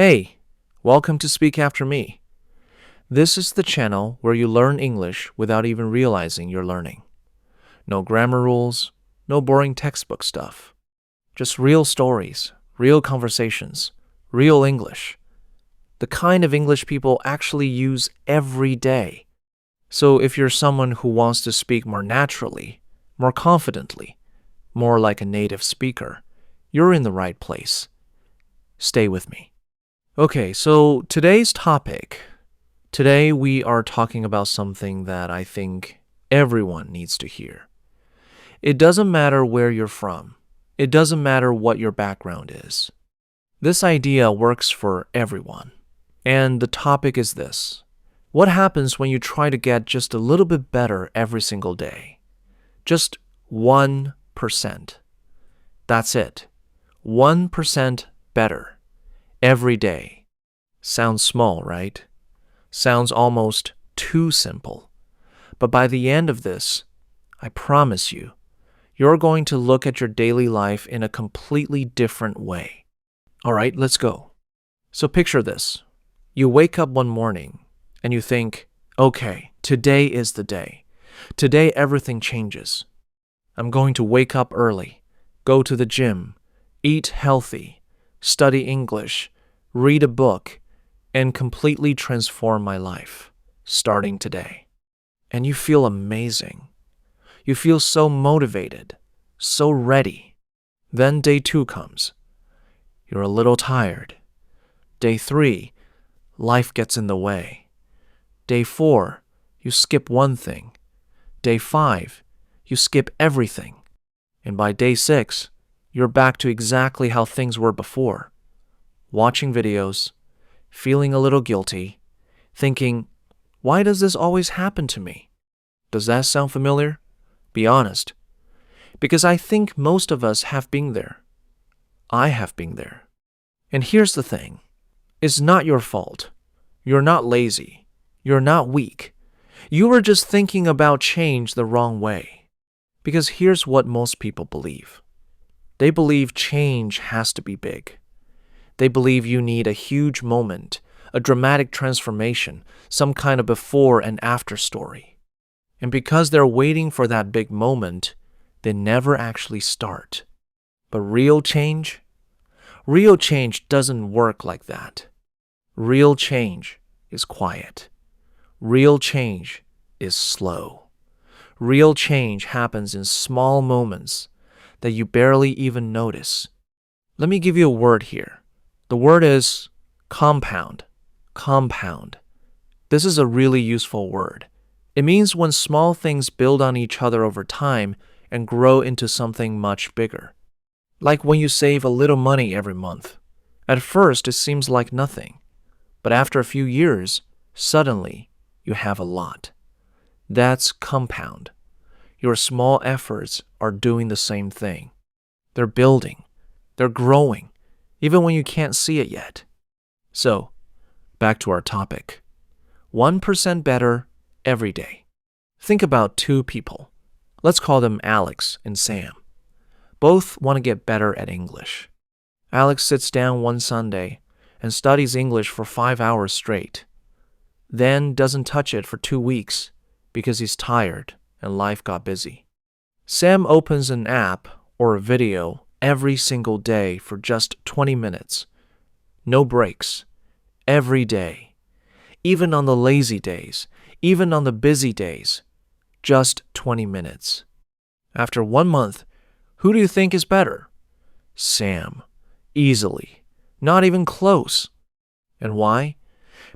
Hey, welcome to Speak After Me. This is the channel where you learn English without even realizing you're learning. No grammar rules, no boring textbook stuff. Just real stories, real conversations, real English. The kind of English people actually use every day. So if you're someone who wants to speak more naturally, more confidently, more like a native speaker, you're in the right place. Stay with me. Okay, so today's topic. Today we are talking about something that I think everyone needs to hear. It doesn't matter where you're from. It doesn't matter what your background is. This idea works for everyone. And the topic is this. What happens when you try to get just a little bit better every single day? Just 1%. That's it. 1% better every day. Sounds small, right? Sounds almost too simple. But by the end of this, I promise you, you're going to look at your daily life in a completely different way. All right, let's go. So picture this. You wake up one morning and you think, okay, today is the day. Today everything changes. I'm going to wake up early, go to the gym, eat healthy, study English, read a book, and completely transform my life, starting today. And you feel amazing. You feel so motivated, so ready. Then day 2 comes. You're a little tired. Day 3, life gets in the way. Day 4, you skip one thing. Day 5, you skip everything. And by day 6, you're back to exactly how things were before. Watching videos, feeling a little guilty, thinking, why does this always happen to me? Does that sound familiar? Be honest. Because I think most of us have been there. I have been there. And here's the thing. It's not your fault. You're not lazy. You're not weak. You are just thinking about change the wrong way. Because here's what most people believe. They believe change has to be big. They believe you need a huge moment, a dramatic transformation, some kind of before and after story. And because they're waiting for that big moment, they never actually start. But real change doesn't work like that. Real change is quiet. Real change is slow. Real change happens in small moments that you barely even notice. Let me give you a word here. The word is compound. Compound. This is a really useful word. It means when small things build on each other over time and grow into something much bigger. Like when you save a little money every month. At first, it seems like nothing. But after a few years, suddenly, you have a lot. That's compound. Your small efforts are doing the same thing. They're building. They're growing, even when you can't see it yet. So, back to our topic. 1% better every day. Think about 2 people. Let's call them Alex and Sam. Both want to get better at English. Alex sits down one Sunday and studies English for 5 hours straight. Then doesn't touch it for 2 weeks because he's tired and life got busy. Sam opens an app or a video every single day for just 20 minutes. No breaks. Every day. Even on the lazy days. Even on the busy days. Just 20 minutes. After 1 month, who do you think is better? Sam. Easily. Not even close. And why?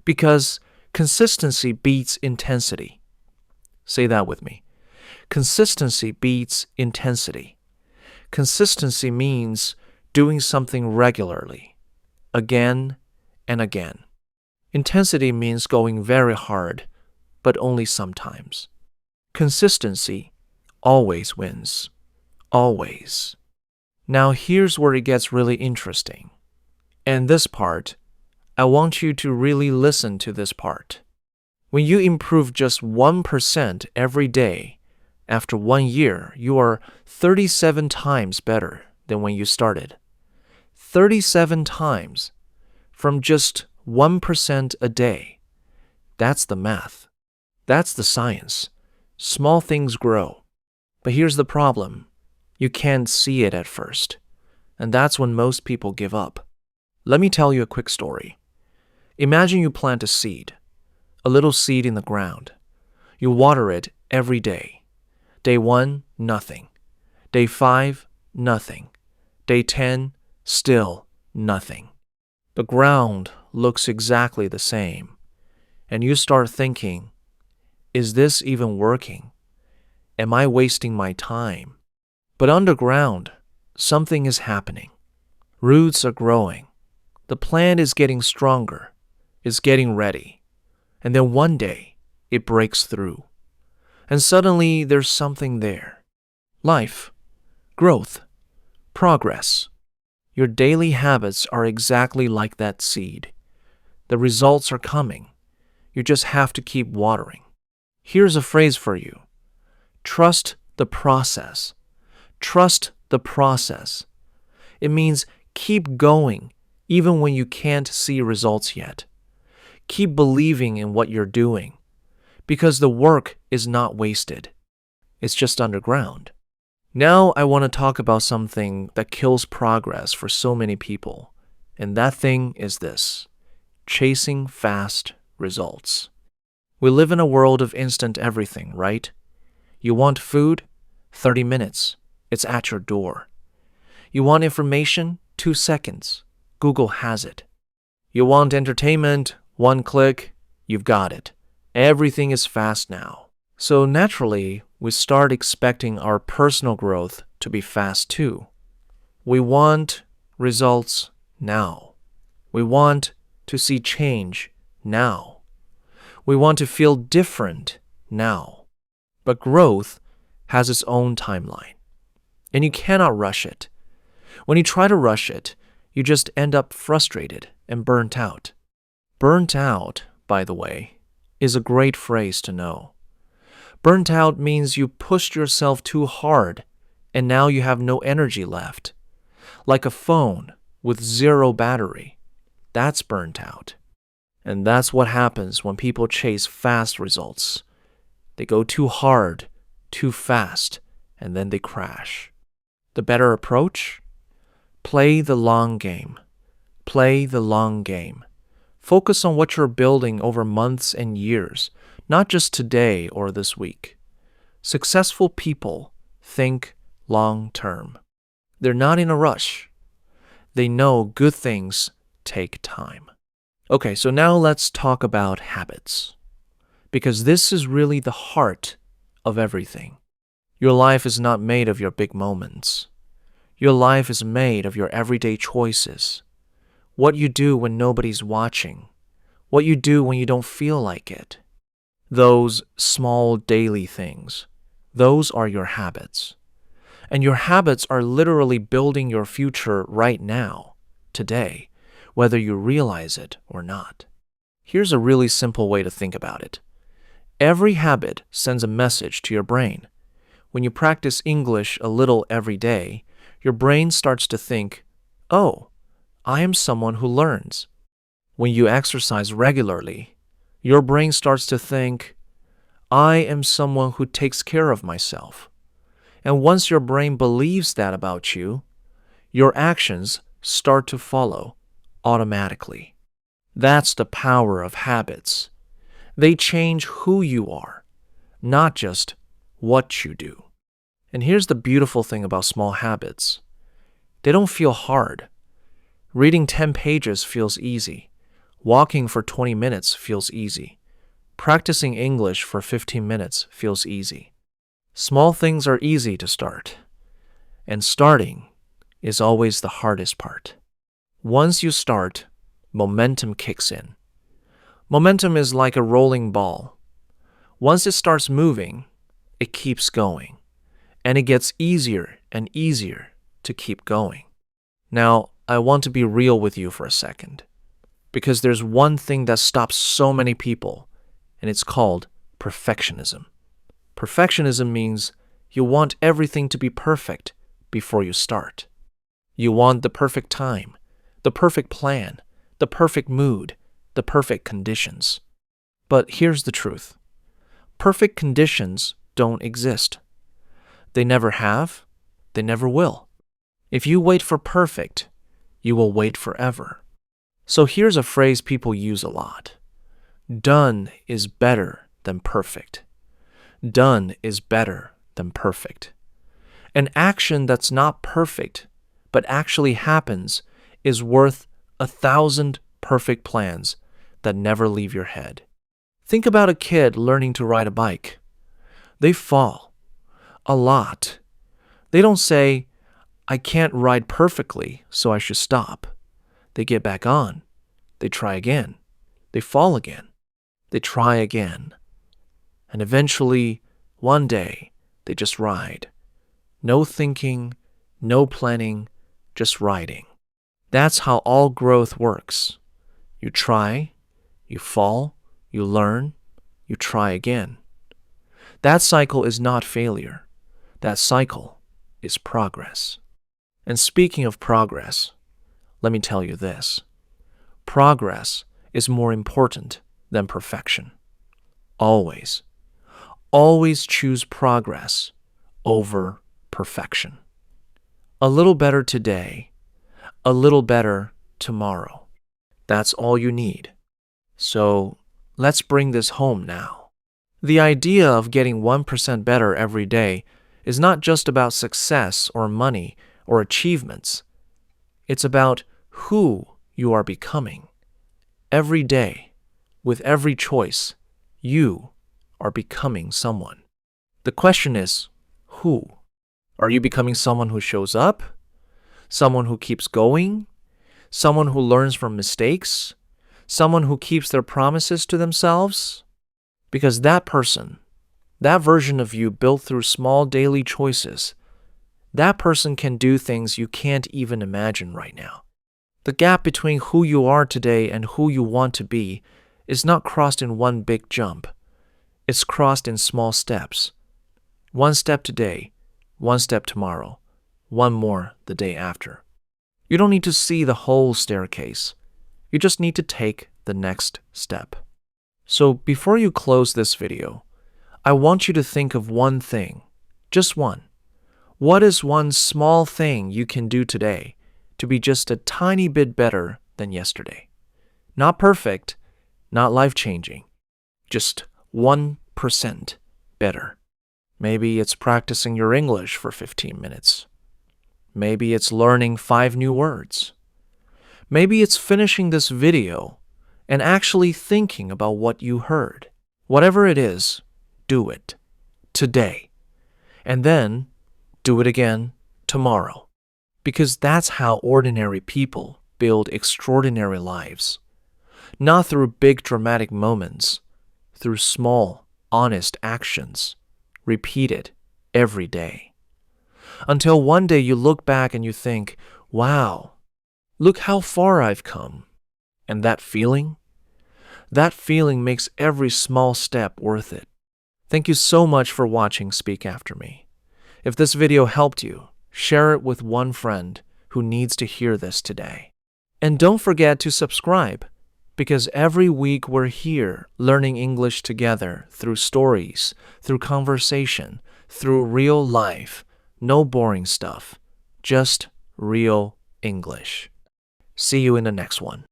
Because consistency beats intensity. Say that with me. Consistency beats intensity. Consistency means doing something regularly, again and again. Intensity means going very hard, but only sometimes. Consistency always wins. Always. Now here's where it gets really interesting. And this part, I want you to really listen to this part. When you improve just 1% every day, after 1 year, you are 37 times better than when you started. 37 times. from just 1% a day. That's the math. That's the science. Small things grow. But here's the problem. You can't see it at first. And that's when most people give up. Let me tell you a quick story. Imagine you plant a seed, a little seed in the ground. You water it every day. Day 1, nothing. Day 5, nothing. Day 10, still nothing. The ground looks exactly the same. And you start thinking, is this even working? Am I wasting my time? But underground, something is happening. Roots are growing. The plant is getting stronger. It's getting ready. And then one day, it breaks through. And suddenly, there's something there. Life, growth, progress. Your daily habits are exactly like that seed. The results are coming. You just have to keep watering. Here's a phrase for you. Trust the process. Trust the process. It means keep going even when you can't see results yet. Keep believing in what you're doing because the work is not wasted. It's just underground. Now I want to talk about something that kills progress for so many people, and that thing is this: chasing fast results. We live in a world of instant everything, right? You want food? 30 minutes. It's at your door. You want information? 2 seconds. Google has it. You want entertainment? 1 click. You've got it. Everything is fast now. So naturally, we start expecting our personal growth to be fast too. We want results now. We want to see change now. We want to feel different now. But growth has its own timeline, and you cannot rush it. When you try to rush it, you just end up frustrated and burnt out. Burnt out, by the way, is a great phrase to know. Burnt out means you pushed yourself too hard and now you have no energy left. Like a phone with 0 battery. That's burnt out. And that's what happens when people chase fast results. They go too hard, too fast, and then they crash. The better approach? Play the long game. Play the long game. Focus on what you're building over months and years, not just today or this week. Successful people think long term. They're not in a rush. They know good things take time. Okay, so now let's talk about habits, because this is really the heart of everything. Your life is not made of your big moments. Your life is made of your everyday choices. What you do when nobody's watching. What you do when you don't feel like it. Those small daily things. Those are your habits. And your habits are literally building your future right now, today, whether you realize it or not. Here's a really simple way to think about it. Every habit sends a message to your brain. When you practice English a little every day, your brain starts to think, oh, I am someone who learns. When you exercise regularly, your brain starts to think, I am someone who takes care of myself. And once your brain believes that about you, your actions start to follow automatically. That's the power of habits. They change who you are, not just what you do. And here's the beautiful thing about small habits. They don't feel hard. Reading 10 pages feels easy. Walking for 20 minutes feels easy. Practicing English for 15 minutes feels easy. Small things are easy to start. And starting is always the hardest part. Once you start, momentum kicks in. Momentum is like a rolling ball. Once it starts moving, it keeps going. And it gets easier and easier to keep going. Now, I want to be real with you for a second, because there's one thing that stops so many people, and it's called perfectionism. Perfectionism means you want everything to be perfect before you start. You want the perfect time, the perfect plan, the perfect mood, the perfect conditions. But here's the truth. Perfect conditions don't exist. They never have. They never will. If you wait for perfect, you will wait forever. So here's a phrase people use a lot. Done is better than perfect. Done is better than perfect. An action that's not perfect, but actually happens, is worth 1,000 perfect plans that never leave your head. Think about a kid learning to ride a bike. They fall. A lot. They don't say, I can't ride perfectly, so I should stop. They get back on. They try again. They fall again. They try again. And eventually, one day, they just ride. No thinking, no planning, just riding. That's how all growth works. You try, you fall, you learn, you try again. That cycle is not failure. That cycle is progress. And speaking of progress, let me tell you this. Progress is more important than perfection. Always. Always choose progress over perfection. A little better today, a little better tomorrow. That's all you need. So let's bring this home now. The idea of getting 1% better every day is not just about success or money or achievements. It's about who you are becoming. Every day, with every choice, you are becoming someone. The question is, who? Are you becoming someone who shows up? Someone who keeps going? Someone who learns from mistakes? Someone who keeps their promises to themselves? Because that person, that version of you built through small daily choices, that person can do things you can't even imagine right now. The gap between who you are today and who you want to be is not crossed in one big jump. It's crossed in small steps. One step today, one step tomorrow, one more the day after. You don't need to see the whole staircase. You just need to take the next step. So before you close this video, I want you to think of one thing, just one. What is one small thing you can do today to be just a tiny bit better than yesterday? Not perfect, not life-changing, just 1% better. Maybe it's practicing your English for 15 minutes. Maybe it's learning 5 new words. Maybe it's finishing this video and actually thinking about what you heard. Whatever it is, do it today. And then do it again tomorrow. Because that's how ordinary people build extraordinary lives. Not through big dramatic moments, through small, honest actions, repeated every day. Until one day you look back and you think, wow, look how far I've come. And that feeling makes every small step worth it. Thank you so much for watching Speak After Me. If this video helped you, share it with one friend who needs to hear this today. And don't forget to subscribe, because every week we're here learning English together through stories, through conversation, through real life. No boring stuff, just real English. See you in the next one.